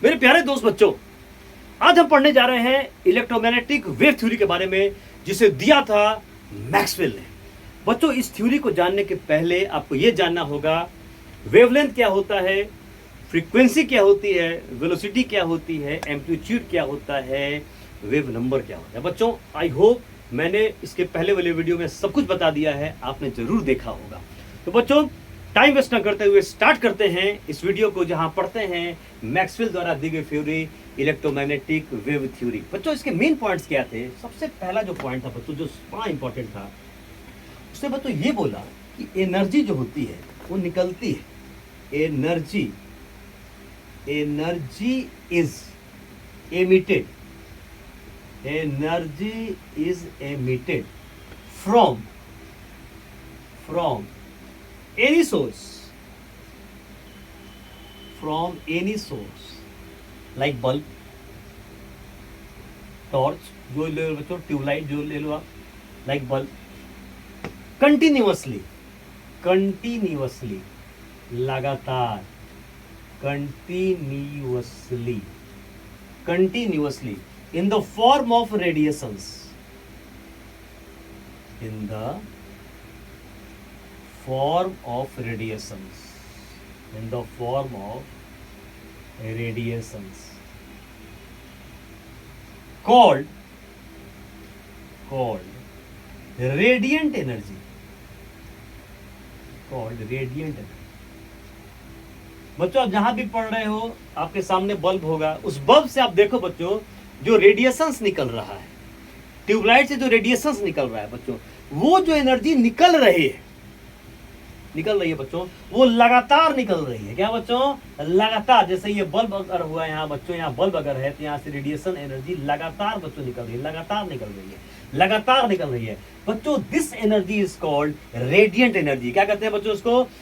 मेरे प्यारे दोस्त बच्चों, आज हम पढ़ने जा रहे हैं इलेक्ट्रोमैग्नेटिक वेव थ्योरी के बारे में, जिसे दिया था मैक्सवेल ने। बच्चों, इस थ्योरी को जानने के पहले आपको यह जानना होगा वेवलेंथ क्या होता है, फ्रीक्वेंसी क्या होती है, वेलोसिटी क्या होती है, एम्पलीट्यूड क्या होता है, वेव नंबर क्या होता है। बच्चों, आई होप मैंने इसके पहले वाले वीडियो में सब कुछ बता दिया है, आपने जरूर देखा होगा। तो बच्चों, टाइम वेस्ट न करते हुए स्टार्ट करते हैं इस वीडियो को, जहां पढ़ते हैं मैक्सवेल द्वारा दी गई थ्योरी इलेक्ट्रोमैग्नेटिक वेव थ्योरी। बच्चों, इसके मेन पॉइंट्स क्या थे? सबसे पहला जो पॉइंट था बच्चों, जो बड़ा इंपॉर्टेंट था, उसने बच्चों ये बोला कि एनर्जी जो होती है वो निकलती है। Energy is emitted, energy is emitted from any source, like bulb, torch जो ले लो बच्चों, ट्यूबलाइट जो ले लो आप, like bulb, continuously, लगातार, continuously in the form of radiations, called radiant energy, बच्चों आप जहां भी पढ़ रहे हो, आपके सामने बल्ब होगा, उस बल्ब से आप देखो बच्चों, जो रेडिएशंस निकल रहा है, ट्यूबलाइट से जो रेडिएशंस निकल रहा है बच्चों, वो जो एनर्जी निकल रही है बच्चों, वो लगातार निकल रही है। क्या बच्चों? लगातार। जैसे ये बल्ब अगर हुआ है यहाँ बच्चों, यहाँ बल्ब अगर है तो यहाँ से रेडिएशन एनर्जी लगातार बच्चों निकल रही है, लगातार निकल रही है बच्चों। This energy is called radiant energy. क्या कहते हैं बच्चों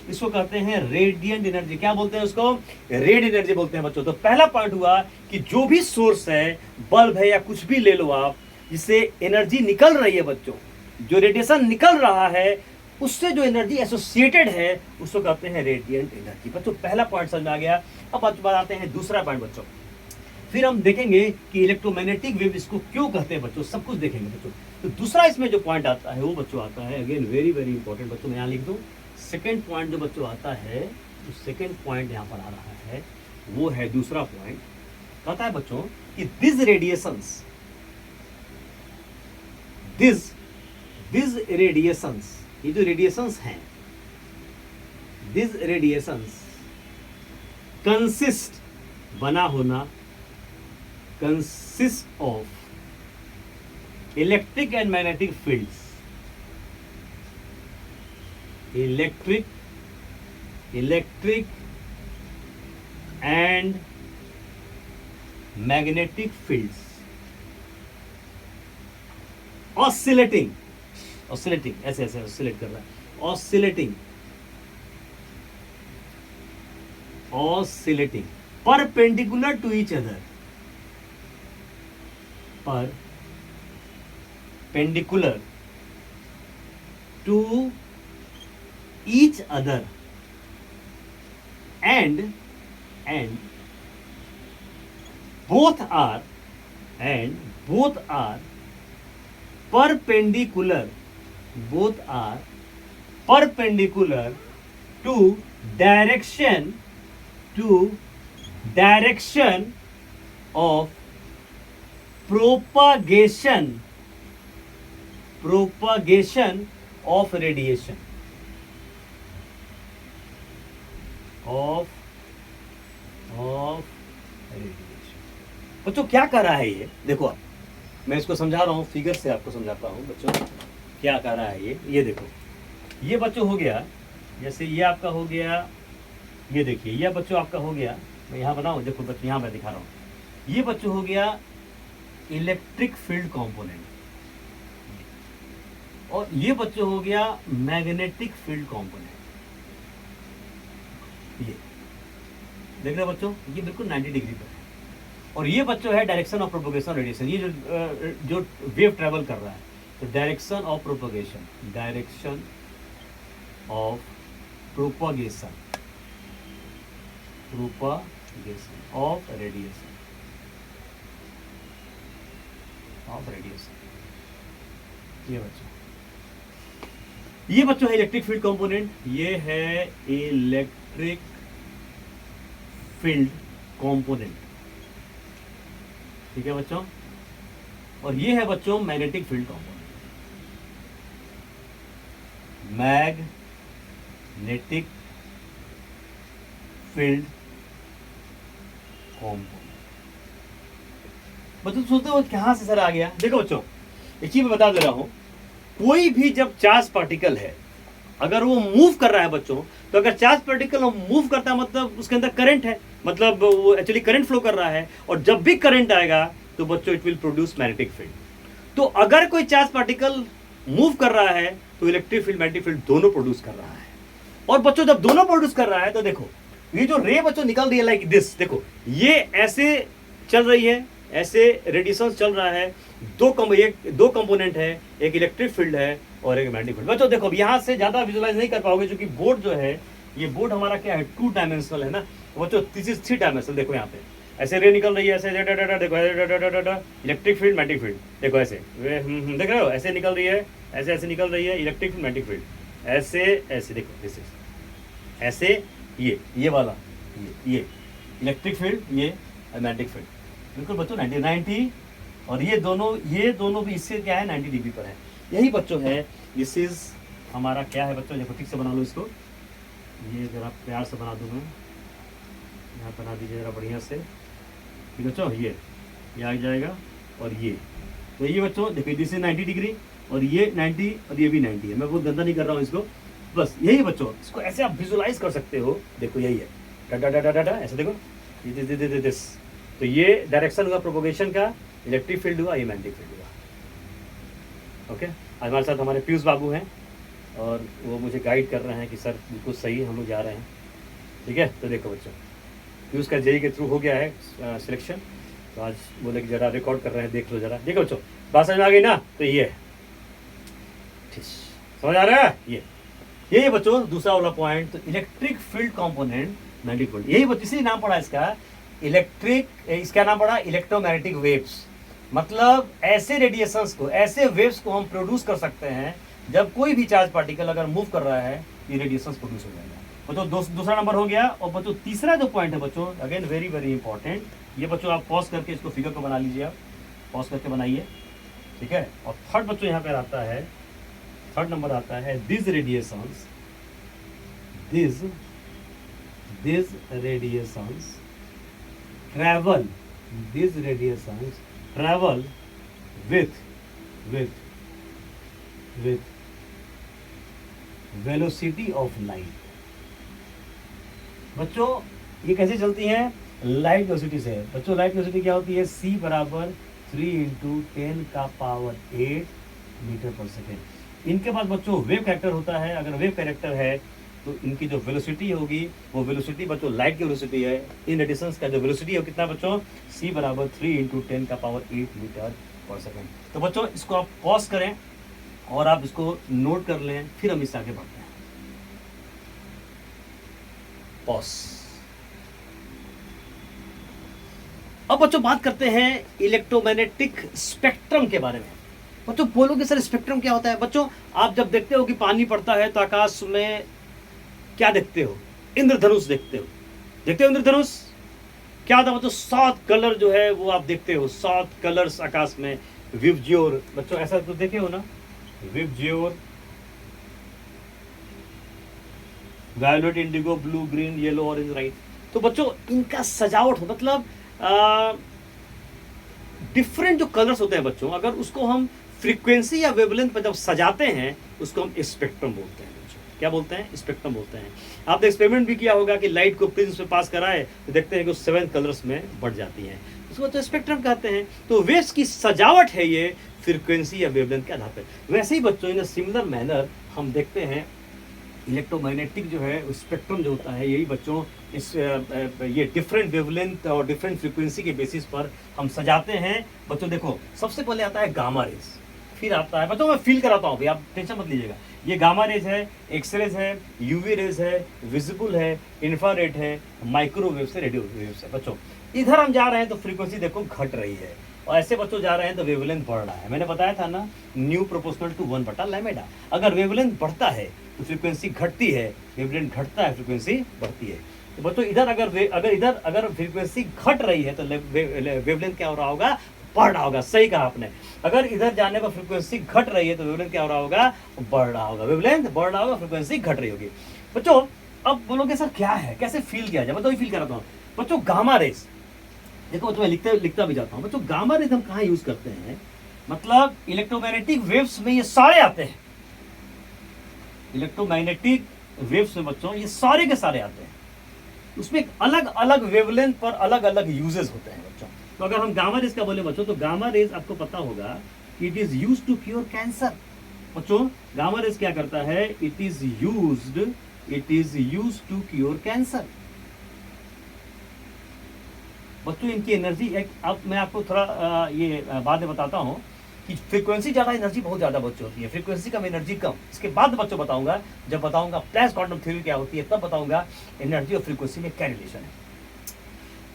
इसको कहते हैं रेडिएंट एनर्जी। क्या बोलते हैं उसको? रेडिएंट एनर्जी बोलते हैं बच्चों। तो पहला पॉइंट हुआ कि जो भी सोर्स है, बल्ब है या कुछ भी ले लो आप, जिससे एनर्जी निकल रही है बच्चों, जो रेडिएशन निकल रहा है, उससे जो एनर्जी एसोसिएटेड है, उसको कहते हैं रेडिएंट एनर्जी। बच्चों, पहला पॉइंट समझ में आ गया। अब बात आते हैं दूसरा पॉइंट बच्चों। फिर हम देखेंगे कि इलेक्ट्रोमैग्नेटिक वेव इसको क्यों कहते हैं बच्चों, सब कुछ देखेंगे बच्चों। तो दूसरा इसमें जो पॉइंट आता है वो बच्चों आता है, अगेन वेरी वेरी इंपॉर्टेंट बच्चों, मैं यहाँ लिख दूँ। सेकेंड पॉइंट जो बच्चों आता है, जो सेकेंड पॉइंट यहाँ पर आ रहा है, वो है दूसरा पॉइंट। कहता है बच्चों कि दिस रेडिएशंस, ये जो रेडिएशंस हैं, दिस रेडिएशंस कंसिस्ट, बना होना, consist of electric and magnetic fields, electric and magnetic fields, oscillating, ऐसे ऑसिलेट कर रहा है, oscillating perpendicular to each other, perpendicular to each other, and both are perpendicular to direction of propagation of radiation, बच्चों क्या कर रहा है ये? देखो आप, मैं इसको समझा रहा हूँ, फिगर से आपको समझाता हूँ बच्चों क्या कर रहा है ये देखो, ये बच्चों हो गया, जैसे ये आपका हो गया, ये देखिए ये बच्चों आपका हो गया, मैं यहाँ बनाऊँ, देखो बच्चों यहाँ मैं दिखा रहा हूँ, ये बच्चों हो गया इलेक्ट्रिक फील्ड कंपोनेंट, और ये बच्चों हो गया मैग्नेटिक फील्ड कंपोनेंट। ये देख रहे बच्चों, ये बिल्कुल 90 डिग्री पर है, और ये बच्चों है डायरेक्शन ऑफ प्रोपगेशन रेडिएशन। ये जो वेव ट्रेवल कर रहा है, तो direction of propagation, propagation of radiation ये बच्चों है इलेक्ट्रिक फील्ड कंपोनेंट, ये है इलेक्ट्रिक फील्ड कंपोनेंट, ठीक है बच्चों। और ये है बच्चों magnetic field component, magnetic field component. बच्चों सोचते हो कहां से सर आ गया? देखो बच्चों एक चीज मैं बता दे रहा हूं, कोई भी जब चार्ज पार्टिकल है अगर वो मूव कर रहा है बच्चों, तो अगर चार्ज पार्टिकल मूव करता है मतलब उसके अंदर करंट है, मतलब वो एक्चुअली करंट फ्लो कर रहा है, और जब भी करंट आएगा तो बच्चों it will produce magnetic field. तो अगर कोई चार्ज पार्टिकल मूव कर रहा है तो इलेक्ट्रिक फील्ड मैग्नेटिक फील्ड दोनों प्रोड्यूस कर रहा है। और बच्चों जब दोनों प्रोड्यूस कर रहा है तो देखो ये जो रे बच्चों निकल रही है लाइक दिस, देखो ये ऐसे चल रही है, ऐसे रेडिएशन चल रहा है, दो कंपोनेंट है, एक इलेक्ट्रिक फील्ड है और एक मैग्नेटिक फील्ड। बच्चों देखो यहां से ज्यादा विजुलाइज नहीं कर पाओगे क्योंकि बोर्ड जो है ये बोर्ड हमारा क्या है 2 डायमेंशनल है ना बच्चों, दिस इज 3 डायमेंशनल। देखो यहाँ पे ऐसे रे निकल रही है, ऐसे देखो इलेक्ट्रिक फील्ड मैग्नेटिक फील्ड, देखो ऐसे देख रहे हो, ऐसे निकल रही है, ऐसे ऐसे निकल रही है इलेक्ट्रिक फील्ड मैग्नेटिक फील्ड, ऐसे ऐसे देखो दिस इज ऐसे, ये वाला ये इलेक्ट्रिक फील्ड, ये मैग्नेटिक फील्ड, बिल्कुल बच्चों 90 और ये दोनों भी इससे क्या है 90 डिग्री पर है। यही बच्चों है दिस इज हमारा क्या है बच्चों, देखो ठीक से बना लो इसको, ये जरा प्यार से बना दूँ मैं, यहाँ बना दीजिए जरा बढ़िया से, ठीक बच्चों ये आ जाएगा। और ये तो ये बच्चों देखो दिस इज 90 डिग्री और ये 90 और ये भी 90 है। मैं बहुत गंदा नहीं कर रहा हूँ इसको, बस यही बच्चों, इसको ऐसे आप विजुलाइज कर सकते हो। देखो यही है डा ऐसे देखो दिस, तो ये डायरेक्शन हुआ प्रोपोगेशन का, इलेक्ट्रिक फील्ड हुआ, ये मैग्नेटिक फील्ड हुआ। ओके, आज हमारे साथ हमारे पीयूष बाबू हैं और वो मुझे गाइड कर रहे हैं कि सर बिल्कुल सही हम लोग जा रहे हैं, ठीक है। तो देखो बच्चों पीयूष का जेई के थ्रू हो गया है सिलेक्शन, तो आज बोले कि जरा रिकॉर्ड कर रहे हैं, देख लो जरा। देखो बच्चों बात समझ में आ गई ना, तो ये ठीक समझ आ रहा है, ये बच्चों दूसरा वाला पॉइंट। तो electric field component magnetic field, यही बच्चों इसी नाम पड़ा इसका इलेक्ट्रिक, इसका नाम पड़ा इलेक्ट्रोमैग्नेटिक वेव्स। मतलब ऐसे रेडिएशंस को, ऐसे वेव्स को हम प्रोड्यूस कर सकते हैं जब कोई भी चार्ज पार्टिकल अगर मूव कर रहा है, ये रेडिएशंस प्रोड्यूस हो जाएगा बच्चों। दूसरा नंबर हो गया। और बच्चों तीसरा जो पॉइंट है बच्चों, अगेन वेरी वेरी इंपॉर्टेंट, ये बच्चों आप पॉज करके इसको फिगर को बना लीजिए, आप पॉज करके बनाइए, ठीक है। और थर्ड बच्चों यहाँ पर आता है, थर्ड नंबर आता है this radiations travel with velocity of light। बच्चों ये कैसे चलती हैं? लाइट वेलोसिटी से। बच्चों लाइट वेलोसिटी क्या होती है? c बराबर 3 × 10⁸ मीटर पर सेकेंड। इनके बाद बच्चों वेव कैरेक्टर होता है, अगर वेव कैरेक्टर है तो इनकी जो वेलोसिटी होगी वो वेलोसिटी बच्चों लाइट की वेलोसिटी है, इन रेडिएशंस का जो वेलोसिटी है कितना बच्चों? c बराबर 3 × 10⁸ मीटर पर सेकेंड। तो बच्चों इसको आप पॉज करें और आप इसको नोट कर लें, फिर हम इससे आगे बढ़ते हैं। पॉज। अब बच्चों बात करते हैं इलेक्ट्रोमैग्नेटिक स्पेक्ट्रम के बारे में। बच्चों बोलोगे सर स्पेक्ट्रम क्या होता है? बच्चों आप जब देखते हो कि पानी पड़ता है तो आकाश में क्या देखते हो? इंद्रधनुष देखते हो। देखते हो इंद्रधनुष क्या होता है बच्चों? 7 कलर जो है वो आप देखते हो, 7 कलर्स आकाश में। विबज्योर बच्चों ऐसा तो देखे हो ना, VIBGYOR, violet, indigo, blue, green, yellow, orange, right. तो बच्चों इनका सजावट हो, मतलब डिफरेंट जो कलर्स होते हैं बच्चों, अगर उसको हम फ्रीक्वेंसी या वेवलेंथ पर जब सजाते हैं उसको हम स्पेक्ट्रम बोलते हैं। क्या बोलते हैं? स्पेक्ट्रम बोलते हैं। आपने एक्सपेरिमेंट भी किया होगा कि लाइट को प्रिज्म पे पास कराए तो देखते हैं कि 7 कलर्स में बढ़ जाती हैं, उसको तो स्पेक्ट्रम कहते हैं। तो वेव्स की सजावट है ये फ्रीक्वेंसी या वेवलेंथ के आधार पर। वैसे ही बच्चों इन सिमिलर मैनर हम देखते हैं इलेक्ट्रोमैग्नेटिक जो है स्पेक्ट्रम जो होता है, यही बच्चों इस ये डिफरेंट वेवलेंथ और डिफरेंट फ्रीक्वेंसी के बेसिस पर हम सजाते हैं। बच्चों देखो सबसे पहले आता है गामा रेज। फिर आता है बच्चों, मैं फील कराता हूँ, आप टेंशन मत लीजिएगा। ये गामा रेज है, एक्सरेज है, यूवी रेज है, विजिबल है, इंफ्रारेड है, माइक्रोवेव से, रेडियो वेव से। बच्चों इधर हम जा रहे हैं तो फ्रीक्वेंसी देखो घट रही है, और ऐसे बच्चों जा रहे हैं तो वेवलेंथ बढ़ रहा है। मैंने बताया था ना, न्यू प्रोपोर्शनल टू 1/लैम्बडा। अगर वेवलेंथ बढ़ता है तो फ्रीक्वेंसी घटती है, वेवलेंथ घटता है फ्रीक्वेंसी बढ़ती है। तो बच्चों इधर अगर फ्रीक्वेंसी घट रही है तो वेवलेंथ क्या हो रहा होगा, बढ़ रहा होगा। सही कहा आपने। अगर इधर जाने पर फ्रीक्वेंसी घट रही है तो वेवलेंथ क्या हो रहा होगा, बढ़ रहा होगा। वेवलेंथ बढ़ रहा होगा, फ्रीक्वेंसी घट रही होगी। बच्चों अब बोलोगे सर क्या है, कैसे फील किया जाए, मैं फील कराता हूँ। बच्चों गामा रेज देखो, मैं लिखता भी जाता हूँ। बच्चों गामा रेज हम कहाँ यूज करते हैं, मतलब इलेक्ट्रोमैग्नेटिक वेव्स में ये सारे आते हैं। इलेक्ट्रोमैग्नेटिक वेव्स में बच्चों ये सारे के सारे आते हैं। उसमें अलग अलग वेवलेंथ पर अलग अलग यूजेस होते हैं बच्चों। तो अगर हम गामा रेज का बोले बच्चों, तो गामा रेज आपको पता होगा it is used to cure cancer. बच्चों गामा रेज क्या करता है, it is used to cure cancer. बच्चों इनकी एनर्जी अब मैं आपको थोड़ा ये बाद में बताता हूँ कि फ्रीक्वेंसी ज्यादा, एनर्जी बहुत ज्यादा बच्चों होती है, फ्रीक्वेंसी कम एनर्जी कम। इसके बाद बच्चों बताऊंगा, जब बताऊंगा फ्लैश क्वांटम थ्योरी क्या होती है, तब बताऊंगा एनर्जी और फ्रीक्वेंसी में क्या रिलेशन है।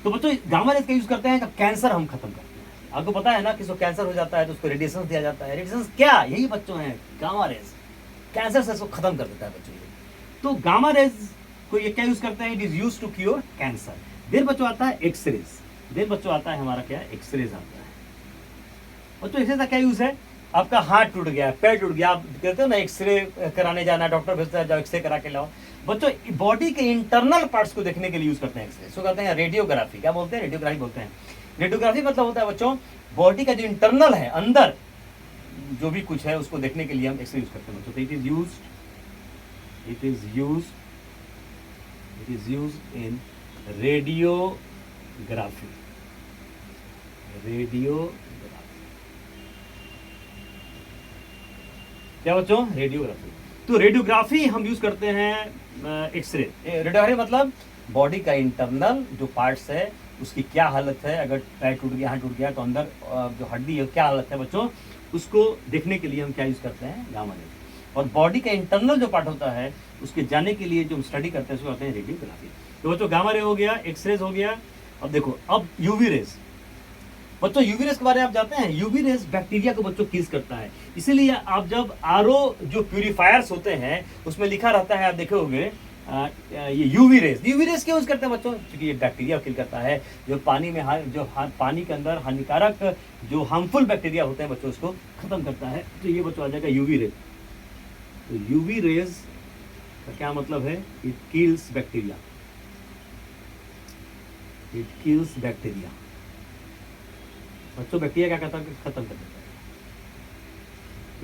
तो बच्चों गामा रेज का यूज करते हैं, कैंसर हम खत्म करते हैं। आपको पता है ना, किसी को कैंसर हो जाता है तो उसको रेडिएशन दिया जाता है। रेडिएशन क्या, यही बच्चों है गामा रेज, कैंसर से उसको खत्म कर देता है बच्चों। तो गामा रेज को ये क्या यूज करते हैं, it is use to cure cancer. Then बच्चों आता है एक्सरेज। देन बच्चों आता है हमारा क्या, एक्सरेज आता है। बच्चों एक्सरे का क्या यूज है, आपका हाथ टूट गया, पैर टूट गया, आप कहते हो ना एक्सरे कराने जाना, डॉक्टर भेजता है जाओ एक्सरे करा के लाओ। बच्चों बॉडी के इंटरनल पार्ट्स को देखने के लिए यूज करते हैं एक्सरे। इसको कहते हैं रेडियोग्राफी। क्या बोलते हैं, रेडियोग्राफी बोलते हैं। रेडियोग्राफी मतलब होता है बच्चों बॉडी का जो इंटरनल है, अंदर जो भी कुछ है उसको देखने के लिए हम एक्सरे यूज करते हैं बच्चों। तो it is use in radiography. क्या बच्चों, रेडियोग्राफी। तो रेडियोग्राफी हम यूज करते हैं एक्सरे। रेडियोग्राफी मतलब बॉडी का इंटरनल जो पार्ट्स है उसकी क्या हालत है, अगर पैर टूट गया, हाथ टूट गया तो अंदर जो हड्डी है क्या हालत है बच्चों, उसको देखने के लिए हम क्या यूज करते हैं, गामा रेज। और बॉडी का इंटरनल जो पार्ट होता है उसके जाने के लिए जो हम स्टडी करते हैं उसको कहते हैं रेडियोग्राफी। तो बच्चों गामा रे हो गया, एक्सरेज हो गया। अब देखो, अब यूवी रेज। बच्चों यूवी रेज के बारे में आप जानते हैं, यूवी रेज बैक्टीरिया को बच्चों किल्स करता है। इसीलिए आप जब आरओ जो प्यूरिफायर्स होते हैं उसमें लिखा रहता है, आप देखे होंगे ये यूवी रेज क्यों यूज करते हैं बच्चों, क्योंकि ये बैक्टीरिया किल करता है। जो पानी में पानी के अंदर हानिकारक जो हार्मफुल बैक्टीरिया होते हैं बच्चों, उसको खत्म करता है। तो ये बच्चों आ जाएगा यूवी रेज। तो यूवी रेज का क्या मतलब है, इट किल्स बैक्टीरिया। बच्चों बैक्टीरिया क्या करता है, खत्म कर देता है।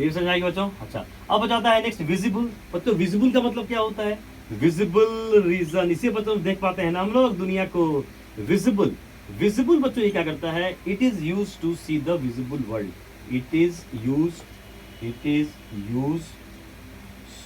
ये समझ आएगी बच्चों। अच्छा, अब हो जाता है नेक्स्ट विजिबल। बच्चों विजिबल का मतलब क्या होता है, विजिबल रीजन। इसी बच्चों देख पाते हैं ना हम लोग दुनिया को। विजिबल बच्चों ये क्या करता है, it is use to see the visible world. It is use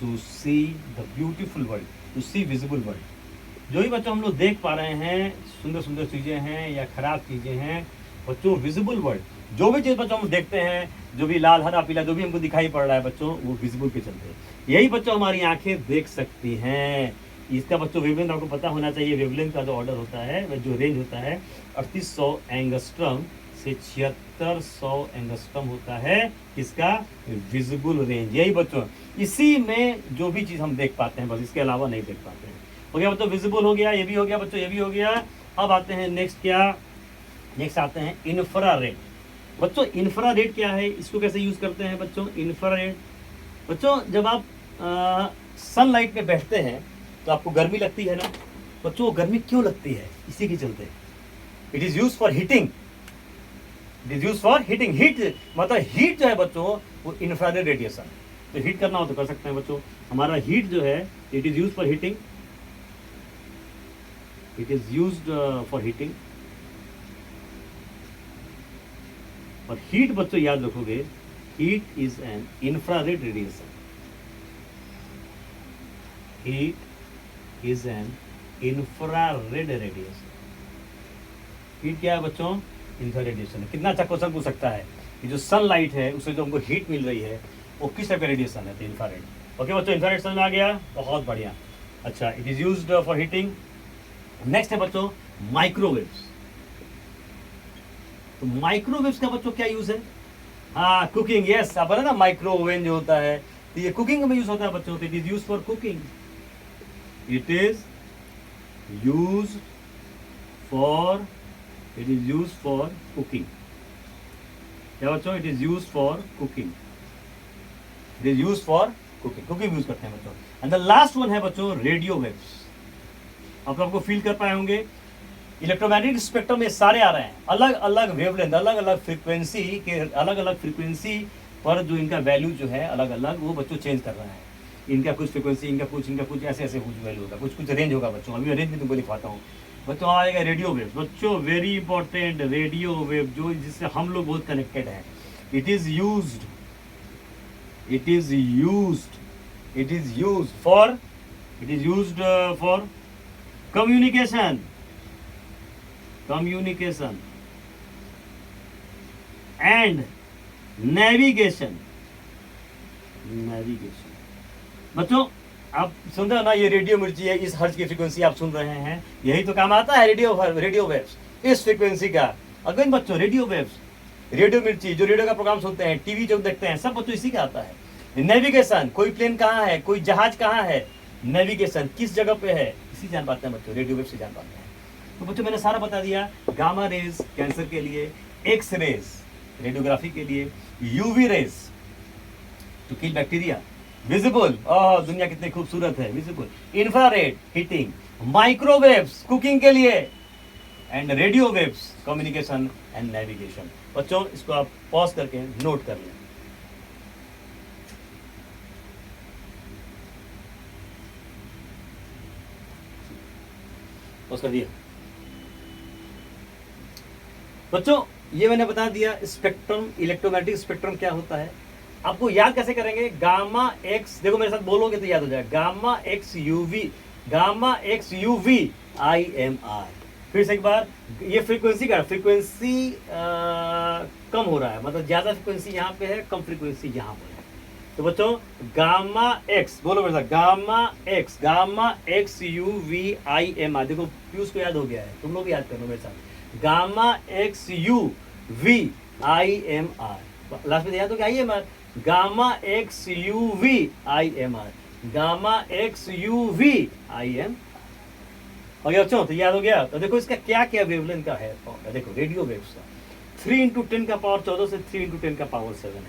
to see the beautiful world, to see visible world. जो भी बच्चों हम लोग देख पा रहे हैं, सुंदर सुंदर चीजें हैं या खराब चीजें हैं बच्चों, विजिबल वर्ल्ड, जो भी चीज बच्चों हम देखते हैं, जो भी लाल हरा पीला जो भी हमको दिखाई पड़ रहा है बच्चों, वो विजिबल के चलते। यही बच्चों हमारी आंखें देख सकती हैं। इसका बच्चों वेवलेंथ आपको पता होना चाहिए। वेवलेंथ का जो ऑर्डर होता है, जो रेंज होता है 3800 एंगस्ट्रम से 7600 एंगस्ट्रम होता है। किसका, विजिबल रेंज। यही बच्चों, इसी में जो भी चीज हम देख पाते हैं, बस इसके अलावा नहीं देख पाते हैं। हो गया बच्चों, विजिबल हो गया, ये भी हो गया बच्चों, ये भी हो गया। अब आते हैं नेक्स्ट आते हैं इंफ्रारेड। बच्चों इंफ्रारेड क्या है, इसको कैसे यूज करते हैं बच्चों, इंफ्रारेड। बच्चों जब आप सनलाइट में बैठते हैं तो आपको गर्मी लगती है ना बच्चों, गर्मी क्यों लगती है, इसी के चलते। It is use for heating. Heat मतलब हीट जो है बच्चों वो इंफ्रारेड रेडिएशन। तो हीट करना हो तो कर सकते हैं बच्चों। हमारा हीट जो है it is use for heating. और हीट बच्चों याद रखोगे, heat is an infrared radiation. Heat क्या है बच्चों, इंफ्रारेड रेडिएशन। कितना अच्छा क्वेश्चन पूछ सकता है, कि जो सनलाइट है उससे जो हमको हीट मिल रही है वो किस टाइप का रेडिएशन है, तो इंफ्रारेड। ओके बच्चों, इंफ्रारेड समझ में आ गया, बहुत बढ़िया। अच्छा, it is used for heating. Next है बच्चों माइक्रोवेव्स। तो माइक्रोवेव्स का बच्चों क्या यूज है? हाँ, कुकिंग। यस, आप बोला ना माइक्रोवेव जो होता है, तो ये कुकिंग में यूज होता है बच्चों। It is use for cooking. It is use for cooking. क्या बच्चों? It is use for cooking. It is use for cooking use करते हैं बच्चों। एंड द लास्ट वन है बच्चों रेडियो वेव्स। आप आपको फील कर पाए होंगे, इलेक्ट्रोमैग्नेटिक स्पेक्ट्रम में सारे आ रहे हैं, अलग अलग वेवलेंथ, अलग अलग फ्रीक्वेंसी के, अलग अलग फ्रीक्वेंसी पर जो इनका वैल्यू जो है अलग अलग, वो बच्चों चेंज कर रहा है। इनका कुछ फ्रीक्वेंसी, इनका कुछ ऐसे ऐसे कुछ वैल्यू होगा, कुछ रेंज होगा बच्चों। अभी रेंज भी तुमको लिखवाता हूँ बच्चों। आएगा रेडियो वेव बच्चों, वेरी इंपॉर्टेंट। रेडियो वेव जो जिससे हम लोग बहुत कनेक्टेड है। It is used for communication and navigation। बच्चों आप सुन रहे हो ना, ये रेडियो मिर्ची है, इस हर्ट्ज की फ्रीक्वेंसी आप सुन रहे हैं, यही तो काम आता है रेडियो वेव्स, इस फ्रीक्वेंसी का। अगेन बच्चों रेडियो वेव्स, रेडियो मिर्ची जो रेडियो का प्रोग्राम सुनते हैं, टीवी जो देखते हैं, सब बच्चों इसी का आता है। नेविगेशन, कोई प्लेन कहाँ है, कोई जहाज कहाँ है, नेविगेशन किस जगह पे है, इसी जान पाते हैं बच्चों, रेडियो वेव से जान पाते हैं। तो बच्चों मैंने सारा बता दिया। गामा रेज कैंसर के लिए, एक्स रेज रेडियोग्राफी के लिए, UV rays to kill bacteria, visible, दुनिया कितनी खूबसूरत है, visible, infrared heating, microwaves cooking के लिए, and radio waves communication and navigation. बच्चों इसको आप पॉज करके नोट कर लें। पॉज कर दिया बच्चों। ये मैंने बता दिया स्पेक्ट्रम, इलेक्ट्रोमैग्नेटिक स्पेक्ट्रम क्या होता है। आपको याद कैसे करेंगे? गामा एक्स, देखो मेरे साथ बोलोगे तो याद हो जाएगा। Gamma X UV I M R. फिर से एक बार, ये फ्रीक्वेंसी का, फ्रीक्वेंसी कम हो रहा है, मतलब ज्यादा फ्रीक्वेंसी यहाँ पे है, कम फ्रीक्वेंसी यहाँ पर है। तो बच्चों गामा एक्स, बोलो मेरे साथ, gamma X UV I M R. देखो पीयूष को याद हो गया है, तुम लोग याद करो मेरे साथ। Gamma X U V I M R, last में याद हो गया, I M R. Gamma X U V I M R, gamma X U V I M. हो गया बच्चों? तो याद हो गया। तो देखो इसका क्या क्या वेवलेंथ का है। देखो रेडियो वेव्स का 3 × 10 का पावर 14 से 3 × 10 का पावर 7 है।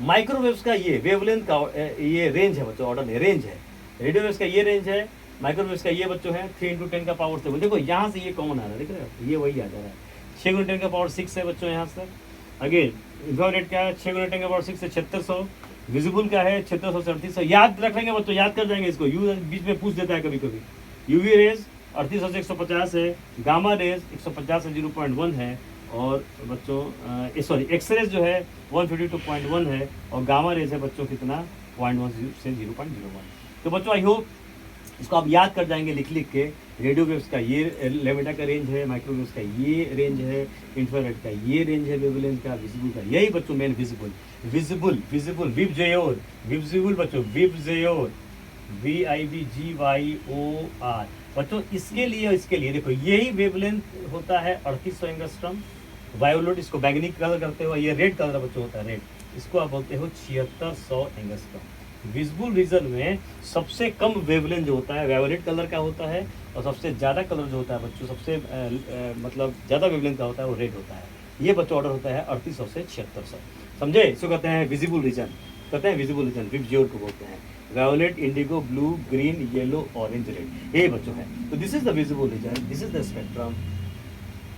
माइक्रोवेव्स का ये वेवलेंथ का ये रेंज है बच्चों, ऑर्डर नहीं, रेंज है। रेडियो वेव्स का ये रेंज है, माइक्रोवेव्स का ये बच्चों है 3 × 10 का पावर 7। देखो यहाँ से ये कॉमन आ रहा है, देख रहे हो, ये वही आ जा रहा है। 6 × 10 का पावर 6 है बच्चों यहाँ से। अगेन इंफ्रारेड का है 6 × 10 का पावर 6 से 7600। विजिबल का है 7600 से 3800। याद रख लेंगे बच्चों, याद कर जाएंगे इसको, यू बीच में पूछ देता है कभी कभी। यूवी रेज 3800 से 150 है, गामा रेज 150 से 0.1 है, और बच्चों सॉरी एक्स रेज जो है 152.1 है, और गामा रेज है बच्चों कितना 0.10 से 0.01। तो बच्चों आई होप इसको आप याद कर जाएंगे लिख के। रेडियो वेव्स का ये लेमेटा का रेंज है, माइक्रोवेव्स का ये रेंज है, इंफ्रारेड का ये रेंज है वेवलेंथ का, विजिबल का यही बच्चों मेन विजिबल विबजेयोर, विजिबल बच्चों विबजेयोर, VIBGYOR। बच्चों इसके लिए देखो यही वेवलेंथ होता है 3800 एंगस्ट्रॉम। वायोलेट इसको बैंगनी कलर करते हो, ये रेड कलर बच्चों होता है रेड, इसको आप बोलते हो 7600 एंगस्ट्रॉम। विजिबल रीजन में सबसे कम वेवलेंथ जो होता है वायोलेट कलर का होता है, और सबसे ज़्यादा कलर जो होता है बच्चों, सबसे मतलब ज़्यादा वेवलेंथ का होता है वो रेड होता है। ये बच्चों ऑर्डर होता है 3800 से 7600। समझे? इसको कहते हैं विजिबल रीजन, कहते हैं विजिबल रीजन, विबजेयोर को बोलते हैं। Violet, indigo, blue, green, yellow, orange, red, ये बच्चों है। तो this is the visible region, this is the spectrum.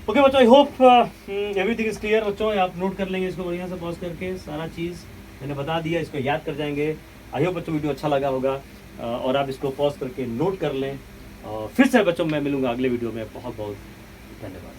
Okay बच्चों, I hope everything is clear. बच्चों आप नोट कर लेंगे इसको बढ़िया से पॉज करके, सारा चीज़ मैंने बता दिया, इसको याद कर जाएंगे। आई होप बच्चों वीडियो अच्छा लगा होगा, और आप इसको पॉज करके नोट कर लें। फिर से बच्चों मैं मिलूंगा अगले वीडियो में। बहुत बहुत धन्यवाद।